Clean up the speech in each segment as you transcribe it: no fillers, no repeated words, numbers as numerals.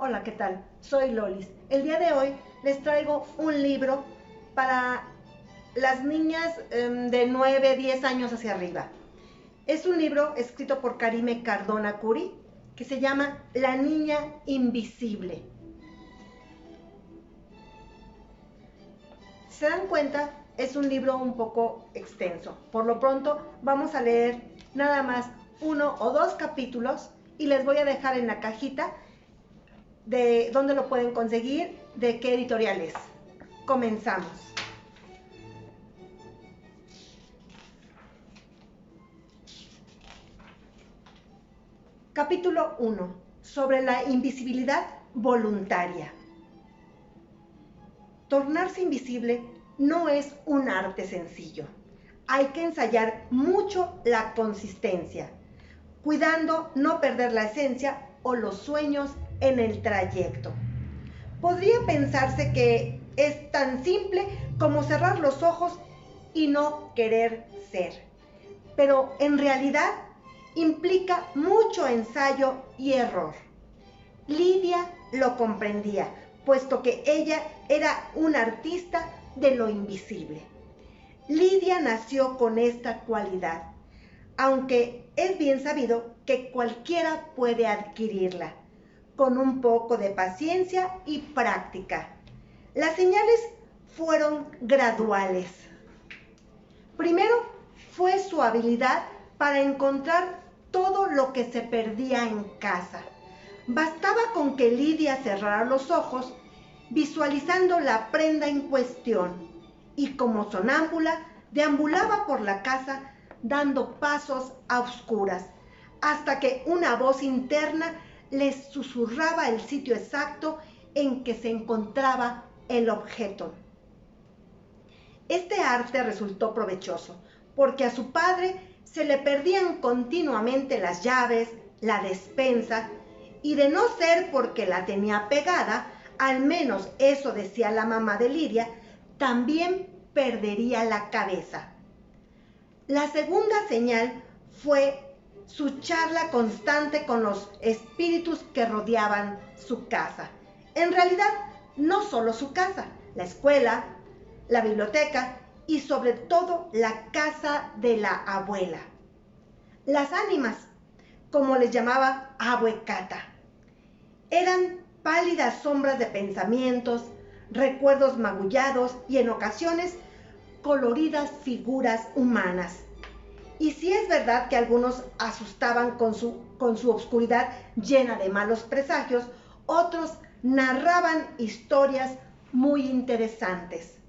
Hola, ¿qué tal? Soy Lolis. El día de hoy les traigo un libro para las niñas de 9, 10 años hacia arriba. Es un libro escrito por Karime Cardona Curi que se llama La Niña Invisible. Si se dan cuenta, es un libro un poco extenso. Por lo pronto, vamos a leer nada más 1 o 2 capítulos y les voy a dejar en la cajita de dónde lo pueden conseguir, de qué editorial es. Comenzamos. Capítulo 1. Sobre la invisibilidad voluntaria. Tornarse invisible no es un arte sencillo. Hay que ensayar mucho la consistencia, cuidando no perder la esencia o los sueños en el trayecto. Podría pensarse que es tan simple como cerrar los ojos y no querer ser, pero en realidad implica mucho ensayo y error. Lidia lo comprendía, puesto que ella era una artista de lo invisible. Lidia nació con esta cualidad, aunque es bien sabido que cualquiera puede adquirirla, con un poco de paciencia y práctica. Las señales fueron graduales. Primero fue su habilidad para encontrar todo lo que se perdía en casa. Bastaba con que Lidia cerrara los ojos, visualizando la prenda en cuestión, y como sonámbula deambulaba por la casa dando pasos a oscuras, hasta que una voz interna les susurraba el sitio exacto en que se encontraba el objeto. Este arte resultó provechoso, porque a su padre se le perdían continuamente las llaves, la despensa, y de no ser porque la tenía pegada, al menos eso decía la mamá de Lidia, también perdería la cabeza. La segunda señal fue su charla constante con los espíritus que rodeaban su casa. En realidad, no solo su casa, la escuela, la biblioteca y sobre todo la casa de la abuela. Las ánimas, como les llamaba Abue Cata, eran pálidas sombras de pensamientos, recuerdos magullados y en ocasiones coloridas figuras humanas. Y sí es verdad que algunos asustaban con su obscuridad llena de malos presagios, otros narraban historias muy interesantes,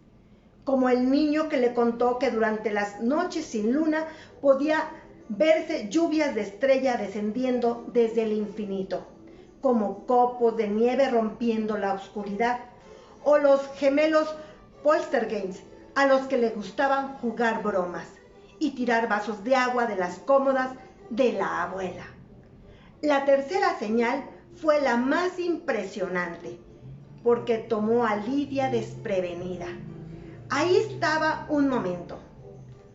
como el niño que le contó que durante las noches sin luna podía verse lluvias de estrella descendiendo desde el infinito, como copos de nieve rompiendo la oscuridad, o los gemelos poltergeist a los que les gustaban jugar bromas y tirar vasos de agua de las cómodas de la abuela. La tercera señal fue la más impresionante, porque tomó a Lidia desprevenida. Ahí estaba un momento,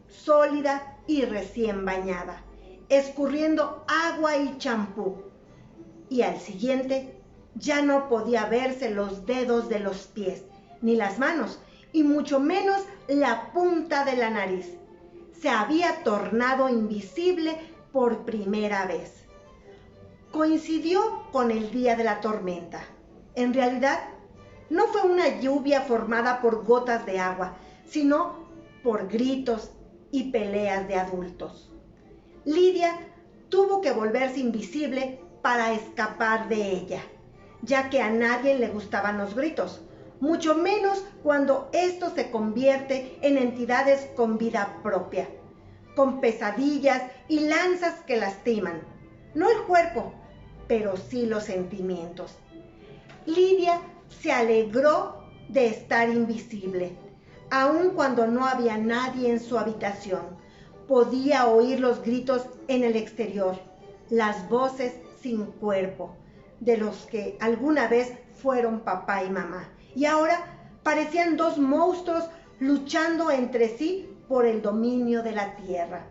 sólida y recién bañada, escurriendo agua y champú, y al siguiente ya no podía verse los dedos de los pies, ni las manos, y mucho menos la punta de la nariz. Se había tornado invisible por primera vez. Coincidió con el día de la tormenta. En realidad, no fue una lluvia formada por gotas de agua, sino por gritos y peleas de adultos. Lidia tuvo que volverse invisible para escapar de ella, ya que a nadie le gustaban los gritos, mucho menos cuando esto se convierte en entidades con vida propia, con pesadillas y lanzas que lastiman, no el cuerpo, pero sí los sentimientos. Lidia se alegró de estar invisible, aun cuando no había nadie en su habitación. Podía oír los gritos en el exterior, las voces sin cuerpo, de los que alguna vez fueron papá y mamá, y ahora parecían dos monstruos luchando entre sí por el dominio de la tierra.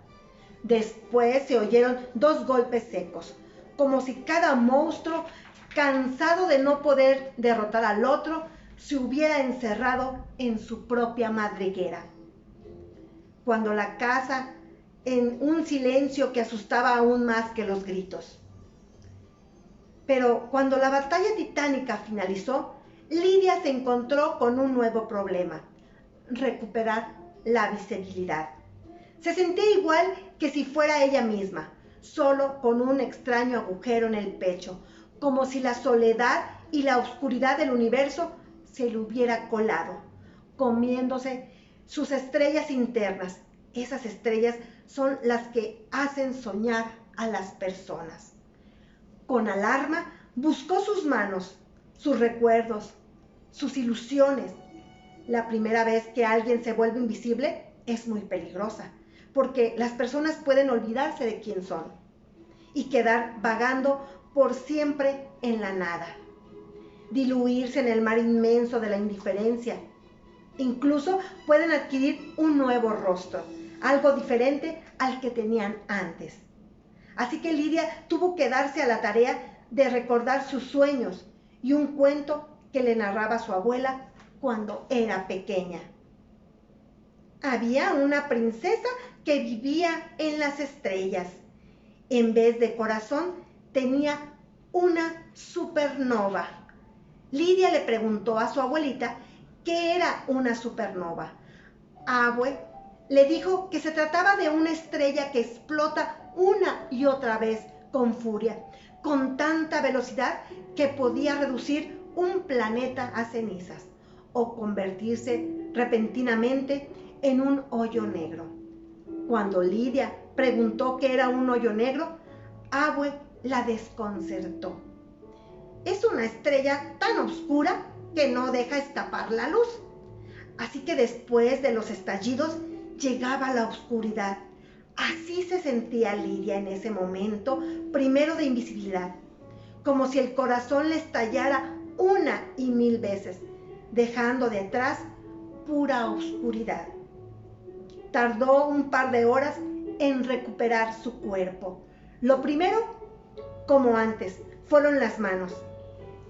Después se oyeron 2 golpes secos, como si cada monstruo cansado de no poder derrotar al otro, se hubiera encerrado en su propia madriguera. Cuando la casa, en un silencio que asustaba aún más que los gritos. Pero cuando la batalla titánica finalizó, Lidia se encontró con un nuevo problema: recuperar la visibilidad. Se sentía igual que si fuera ella misma, solo con un extraño agujero en el pecho, como si la soledad y la oscuridad del universo se le hubiera colado, comiéndose sus estrellas internas. Esas estrellas son las que hacen soñar a las personas. Con alarma buscó sus manos, sus recuerdos, sus ilusiones. La primera vez que alguien se vuelve invisible es muy peligrosa, porque las personas pueden olvidarse de quién son y quedar vagando por siempre en la nada, diluirse en el mar inmenso de la indiferencia. Incluso pueden adquirir un nuevo rostro, algo diferente al que tenían antes. Así que Lidia tuvo que darse a la tarea de recordar sus sueños y un cuento que le narraba su abuela cuando era pequeña. Había una princesa que vivía en las estrellas. En vez de corazón, tenía una supernova. Lidia le preguntó a su abuelita qué era una supernova. Abue le dijo que se trataba de una estrella que explota una y otra vez con furia, con tanta velocidad que podía reducir un planeta a cenizas o convertirse repentinamente en un hoyo negro. Cuando Lidia preguntó qué era un hoyo negro, Abue la desconcertó. Es una estrella tan oscura que no deja escapar la luz. Así que después de los estallidos llegaba la oscuridad. Así se sentía Lidia en ese momento, primero de invisibilidad, como si el corazón le estallara una y mil veces, dejando detrás pura oscuridad. Tardó un par de horas en recuperar su cuerpo. Lo primero, como antes, fueron las manos,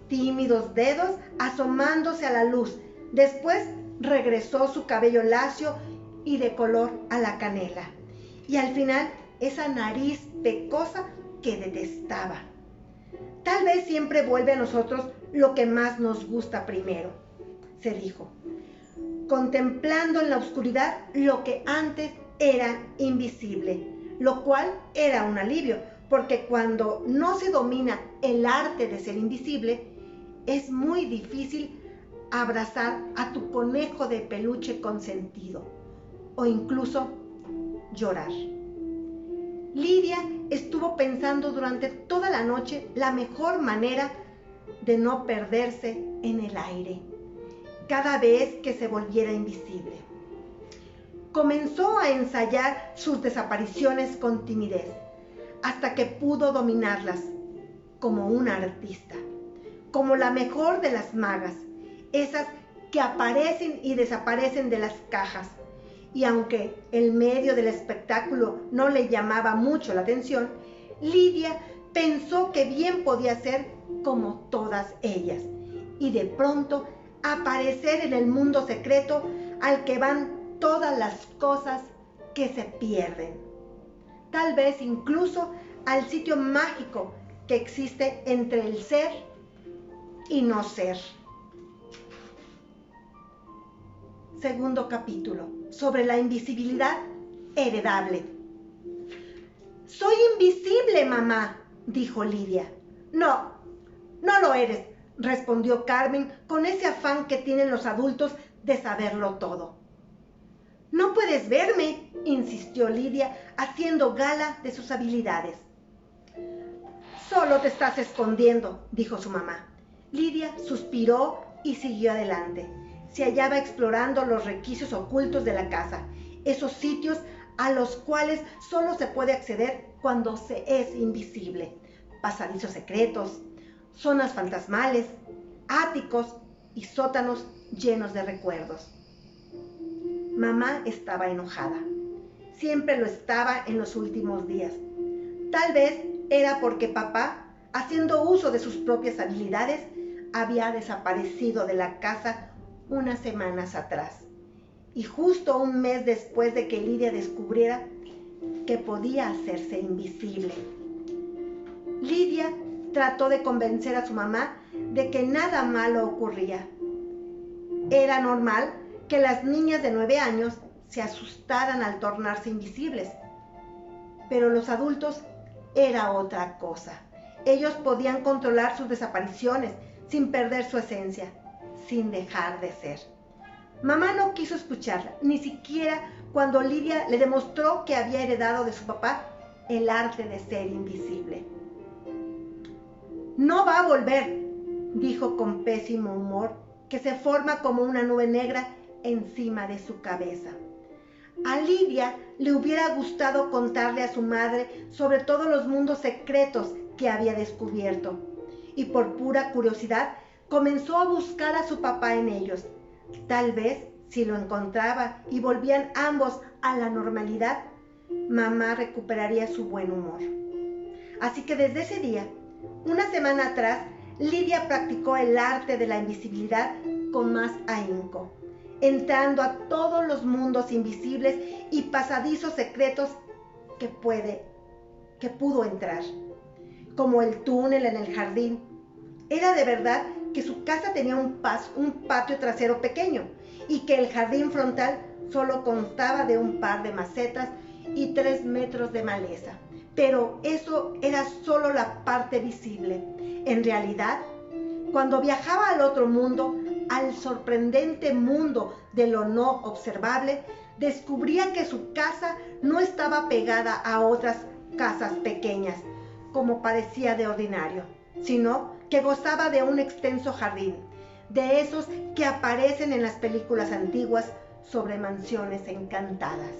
tímidos dedos asomándose a la luz. Después regresó su cabello lacio y de color a la canela. Y al final, esa nariz pecosa que detestaba. Tal vez siempre vuelve a nosotros lo que más nos gusta primero, se dijo, contemplando en la oscuridad lo que antes era invisible, lo cual era un alivio, porque cuando no se domina el arte de ser invisible, es muy difícil abrazar a tu conejo de peluche consentido o incluso llorar. Lidia estuvo pensando durante toda la noche la mejor manera de no perderse en el aire cada vez que se volviera invisible. Comenzó a ensayar sus desapariciones con timidez hasta que pudo dominarlas como una artista, como la mejor de las magas, esas que aparecen y desaparecen de las cajas. Y aunque el medio del espectáculo no le llamaba mucho la atención, Lidia pensó que bien podía ser como todas ellas y de pronto aparecer en el mundo secreto al que van todas las cosas que se pierden. Tal vez incluso al sitio mágico que existe entre el ser y no ser. Segundo capítulo, sobre la invisibilidad heredable. Soy invisible, mamá, dijo Lidia. No, no lo eres, respondió Carmen con ese afán que tienen los adultos de saberlo todo. No puedes verme, insistió Lidia, haciendo gala de sus habilidades. Solo te estás escondiendo, dijo su mamá. Lidia suspiró y siguió adelante. Se hallaba explorando los requisitos ocultos de la casa, esos sitios a los cuales solo se puede acceder cuando se es invisible. Pasadizos secretos, zonas fantasmales, áticos y sótanos llenos de recuerdos. Mamá estaba enojada. Siempre lo estaba en los últimos días. Tal vez era porque papá haciendo uso de sus propias habilidades, había desaparecido de la casa unas semanas atrás. Y justo un mes después de que Lidia descubriera que podía hacerse invisible. Lidia trató de convencer a su mamá de que nada malo ocurría. Era normal que las niñas de 9 años se asustaran al tornarse invisibles, pero los adultos era otra cosa. Ellos podían controlar sus desapariciones sin perder su esencia, sin dejar de ser. Mamá no quiso escucharla, ni siquiera cuando Lidia le demostró que había heredado de su papá el arte de ser invisible. No va a volver, dijo con pésimo humor, que se forma como una nube negra encima de su cabeza. A Lidia le hubiera gustado contarle a su madre sobre todos los mundos secretos que había descubierto, y por pura curiosidad comenzó a buscar a su papá en ellos. Tal vez, si lo encontraba y volvían ambos a la normalidad, mamá recuperaría su buen humor. Así que desde ese día, una semana atrás, Lidia practicó el arte de la invisibilidad con más ahínco, entrando a todos los mundos invisibles y pasadizos secretos que pudo entrar, como el túnel en el jardín. Era de verdad que su casa tenía un patio trasero pequeño y que el jardín frontal solo constaba de un par de macetas y 3 metros de maleza. Pero eso era solo la parte visible. En realidad, cuando viajaba al otro mundo, al sorprendente mundo de lo no observable, descubría que su casa no estaba pegada a otras casas pequeñas, como parecía de ordinario, sino que gozaba de un extenso jardín, de esos que aparecen en las películas antiguas sobre mansiones encantadas.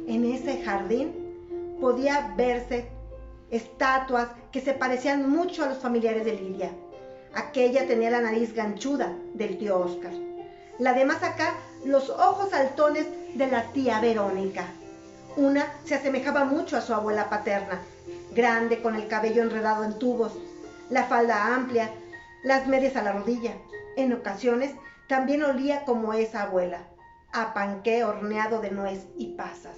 En ese jardín podía verse estatuas que se parecían mucho a los familiares de Lidia. Aquella tenía la nariz ganchuda del tío Oscar, la de más acá los ojos saltones de la tía Verónica. Una se asemejaba mucho a su abuela paterna, grande con el cabello enredado en tubos, la falda amplia, las medias a la rodilla. En ocasiones también olía como esa abuela, a panqué horneado de nuez y pasas.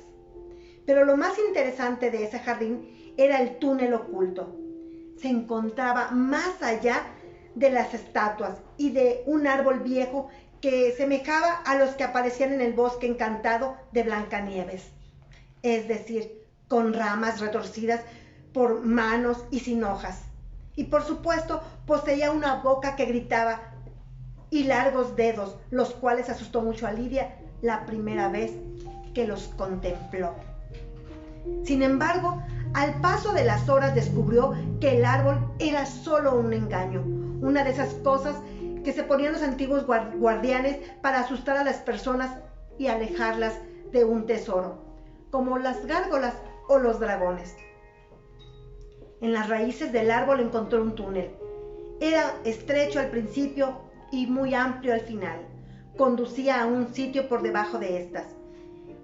Pero lo más interesante de ese jardín era el túnel oculto. Se encontraba más allá de las estatuas y de un árbol viejo que semejaba a los que aparecían en el bosque encantado de Blancanieves. Es decir, con ramas retorcidas por manos y sin hojas. Y por supuesto, poseía una boca que gritaba y largos dedos, los cuales asustó mucho a Lidia la primera vez que los contempló. Sin embargo, al paso de las horas descubrió que el árbol era solo un engaño, una de esas cosas que se ponían los antiguos guardianes para asustar a las personas y alejarlas de un tesoro, como las gárgolas o los dragones. En las raíces del árbol encontró un túnel. Era estrecho al principio y muy amplio al final. Conducía a un sitio por debajo de estas,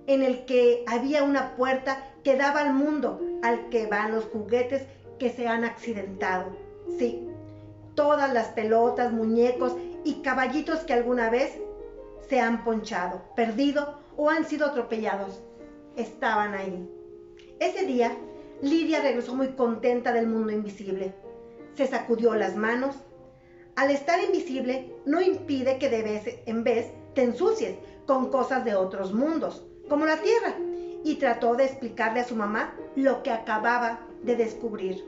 en el que había una puerta que daba al mundo al que van los juguetes que se han accidentado. Sí, todas las pelotas, muñecos y caballitos que alguna vez se han ponchado, perdido o han sido atropellados, estaban ahí. Ese día, Lidia regresó muy contenta del mundo invisible. Se sacudió las manos. Al estar invisible, no impide que de vez en vez te ensucies con cosas de otros mundos, como la Tierra, y trató de explicarle a su mamá lo que acababa de descubrir.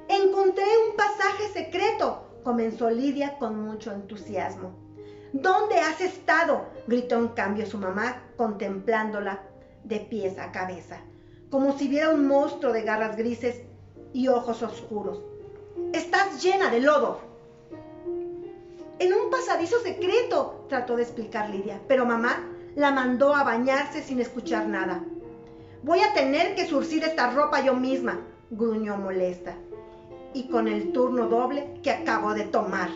«Encontré un pasaje secreto», comenzó Lidia con mucho entusiasmo. «¿Dónde has estado?», gritó en cambio su mamá, contemplándola de pies a cabeza, como si viera un monstruo de garras grises y ojos oscuros. «Estás llena de lodo». «En un pasadizo secreto», trató de explicar Lidia, pero mamá la mandó a bañarse sin escuchar nada. «Voy a tener que zurcir esta ropa yo misma», gruñó molesta, «y con el turno doble que acabo de tomar».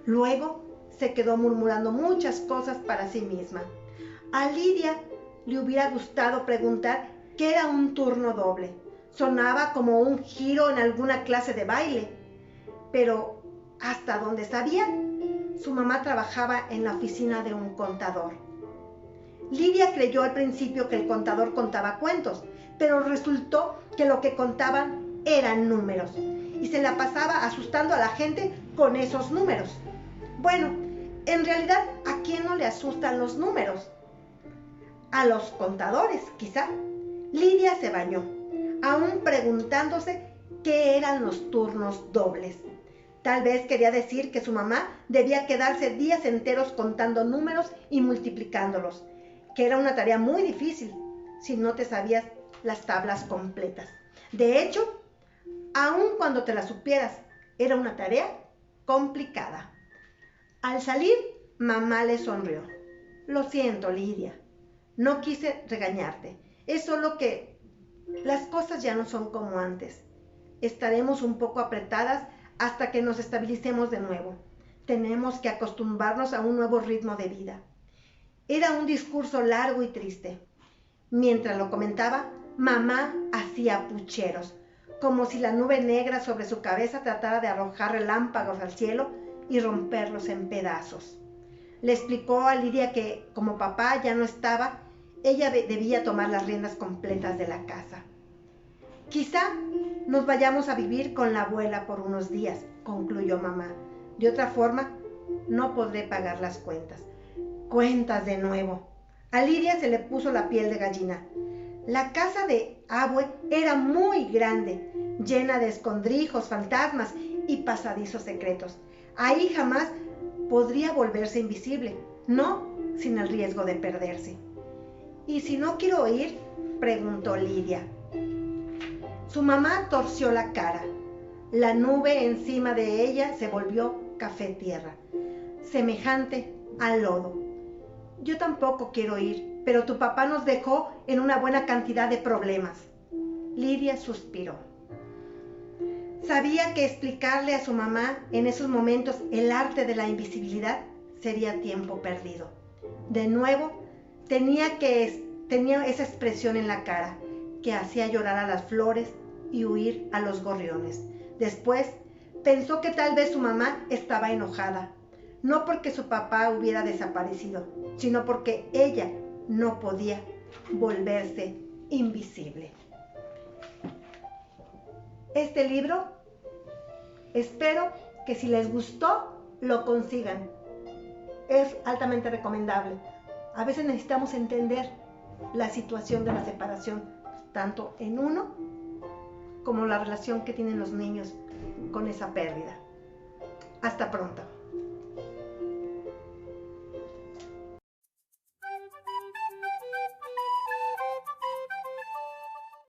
Luego se quedó murmurando muchas cosas para sí misma. A Lidia le hubiera gustado preguntar qué era un turno doble. Sonaba como un giro en alguna clase de baile, pero hasta donde sabía, su mamá trabajaba en la oficina de un contador. Lidia creyó al principio que el contador contaba cuentos, pero resultó que lo que contaban eran números y se la pasaba asustando a la gente con esos números. Bueno, en realidad, ¿a quién no le asustan los números? A los contadores, quizá. Lidia se bañó, aún preguntándose qué eran los turnos dobles. Tal vez quería decir que su mamá debía quedarse días enteros contando números y multiplicándolos, que era una tarea muy difícil si no te sabías las tablas completas. De hecho, aun cuando te las supieras, era una tarea complicada. Al salir, mamá le sonrió. Lo siento, Lidia. No quise regañarte. Es solo que las cosas ya no son como antes. Estaremos un poco apretadas hasta que nos estabilicemos de nuevo. Tenemos que acostumbrarnos a un nuevo ritmo de vida. Era un discurso largo y triste. Mientras lo comentaba, mamá hacía pucheros, como si la nube negra sobre su cabeza tratara de arrojar relámpagos al cielo y romperlos en pedazos. Le explicó a Lidia que, como papá ya no estaba, ella debía tomar las riendas completas de la casa. Quizá nos vayamos a vivir con la abuela por unos días, concluyó mamá. De otra forma, no podré pagar las cuentas. Cuentas de nuevo. A Lidia se le puso la piel de gallina. La casa de Abue era muy grande, llena de escondrijos, fantasmas y pasadizos secretos. Ahí jamás podría volverse invisible, no sin el riesgo de perderse. ¿Y si no quiero ir?, preguntó Lidia. Su mamá torció la cara. La nube encima de ella se volvió café tierra, semejante al lodo. Yo tampoco quiero ir, pero tu papá nos dejó en una buena cantidad de problemas. Lidia suspiró. Sabía que explicarle a su mamá en esos momentos el arte de la invisibilidad sería tiempo perdido. De nuevo, tenía esa expresión en la cara que hacía llorar a las flores y huir a los gorriones. Después, pensó que tal vez su mamá estaba enojada, no porque su papá hubiera desaparecido, sino porque ella no podía volverse invisible. Este libro, espero que si les gustó, lo consigan. Es altamente recomendable. A veces necesitamos entender la situación de la separación, tanto en uno como la relación que tienen los niños con esa pérdida. Hasta pronto.